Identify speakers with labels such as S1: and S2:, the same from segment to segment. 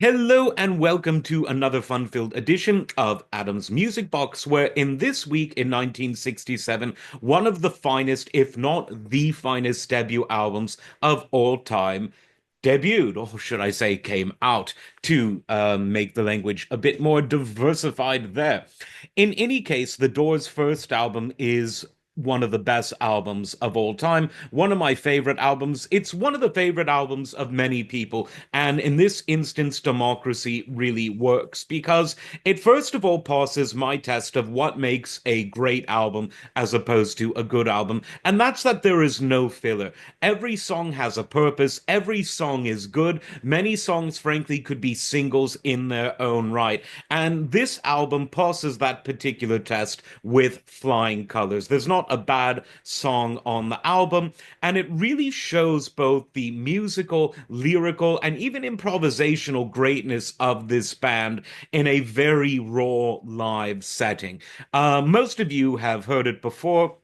S1: Hello and welcome to another fun-filled edition of Adam's Music Box, where in this week in 1967, one of the finest, if not the finest debut albums of all time debuted, or should I say came out, to make the language a bit more diversified there. In any case, The Doors' first album is one of the best albums of all time, one of my favorite albums. It's one of the favorite albums of many people. And in this instance, Democracy really works because it first of all passes my test of what makes a great album as opposed to a good album. And that's that there is no filler. Every song has a purpose. Every song is good. Many songs, frankly, could be singles in their own right. And this album passes that particular test with flying colors. There's not a bad song on the album, and it really shows both the musical, lyrical, and even improvisational greatness of this band in a very raw live setting. Most of you have heard it before.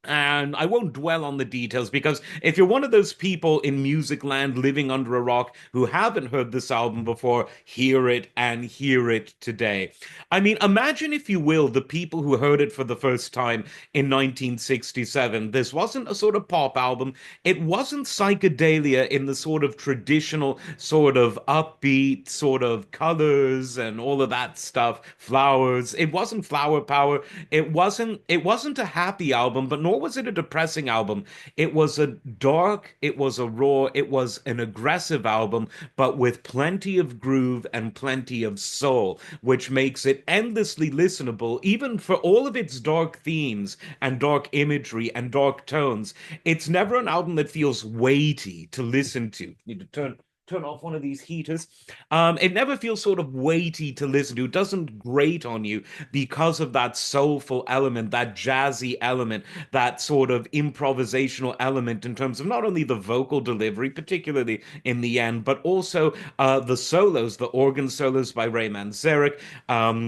S1: And I won't dwell on the details because if you're one of those people in music land living under a rock who haven't heard this album before, hear it and hear it today. I mean, imagine, if you will, the people who heard it for the first time in 1967. This wasn't a sort of pop album. It wasn't psychedelia in the sort of traditional, sort of upbeat, sort of colors and all of that stuff, flowers. It wasn't flower power. It wasn't a happy album, but nor was it a depressing album. It was a dark, it was a raw, it was an aggressive album, but with plenty of groove and plenty of soul, which makes it endlessly listenable, even for all of its dark themes and dark imagery and dark tones. It's never an album that feels weighty to listen to. Need to turn off one of these heaters. It never feels sort of weighty to listen to. It doesn't grate on you because of that soulful element, that jazzy element, that sort of improvisational element in terms of not only the vocal delivery, particularly in the end, but also the solos, the organ solos by Ray Manzarek,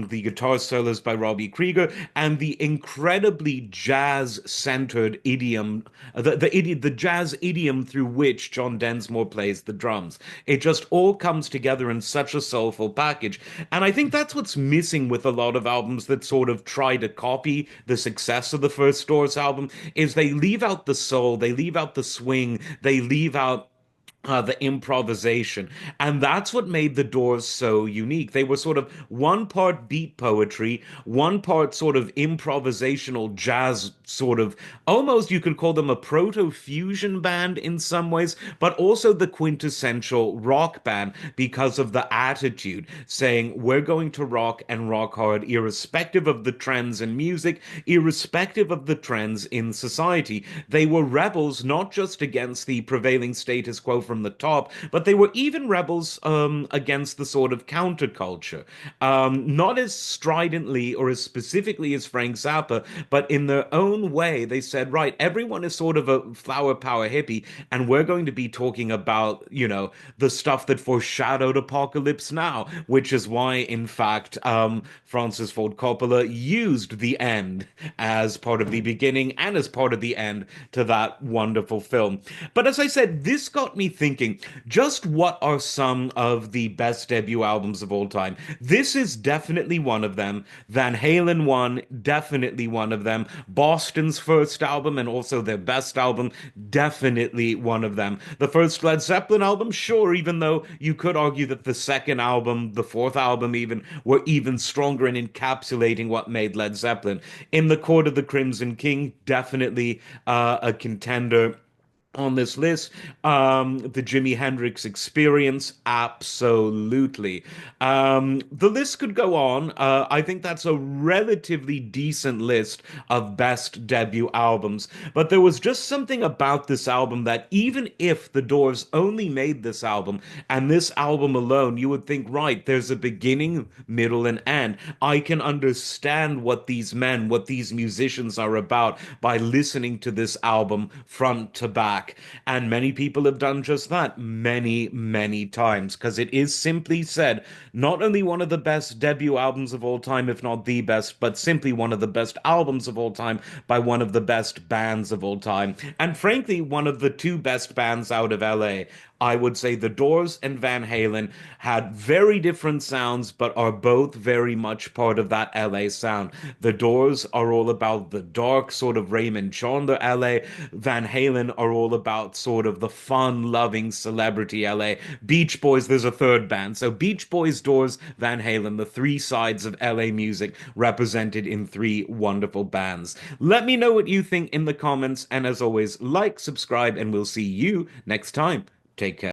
S1: the guitar solos by Robbie Krieger, and the incredibly jazz-centered idiom, the jazz idiom through which John Densmore plays the drums. It just all comes together in such a soulful package. And I think that's what's missing with a lot of albums that sort of try to copy the success of the first Doors album is they leave out the soul, they leave out the swing, they leave out the improvisation. And that's what made the Doors so unique. They were sort of one part beat poetry, one part sort of improvisational jazz, sort of almost you could call them a proto fusion band in some ways, but also the quintessential rock band because of the attitude, saying we're going to rock and rock hard, irrespective of the trends in music, irrespective of the trends in society. They were rebels not just against the prevailing status quo from the top, but they were even rebels against the sort of counterculture. Not as stridently or as specifically as Frank Zappa, but in their own way, they said, right, everyone is sort of a flower power hippie, and we're going to be talking about, the stuff that foreshadowed Apocalypse Now, which is why, in fact, Francis Ford Coppola used the end as part of the beginning and as part of the end to that wonderful film. But as I said, this got me thinking, just what are some of the best debut albums of all time? This is definitely one of them. Van Halen one, definitely one of them. Boston's first album and also their best album, definitely one of them. The first Led Zeppelin album, sure, even though you could argue that the second album, the fourth album even, were even stronger in encapsulating what made Led Zeppelin. In the Court of the Crimson King, definitely a contender on this list. The Jimi Hendrix Experience, absolutely. The list could go on. I think that's a relatively decent list of best debut albums. But there was just something about this album that even if the Doors only made this album and this album alone, you would think, right, there's a beginning, middle, and end. I can understand what these men, what these musicians are about by listening to this album front to back. And many people have done just that many, many times because it is simply said not only one of the best debut albums of all time, if not the best, but simply one of the best albums of all time by one of the best bands of all time. And frankly, one of the two best bands out of LA. I would say The Doors and Van Halen had very different sounds, but are both very much part of that LA sound. The Doors are all about the dark, sort of Raymond Chandler LA. Van Halen are all about sort of the fun loving celebrity LA. Beach Boys, there's a third band. So Beach Boys, Doors, Van Halen, the three sides of LA music represented in three wonderful bands. Let me know what you think in the comments. And as always, like, subscribe, and we'll see you next time. Take care.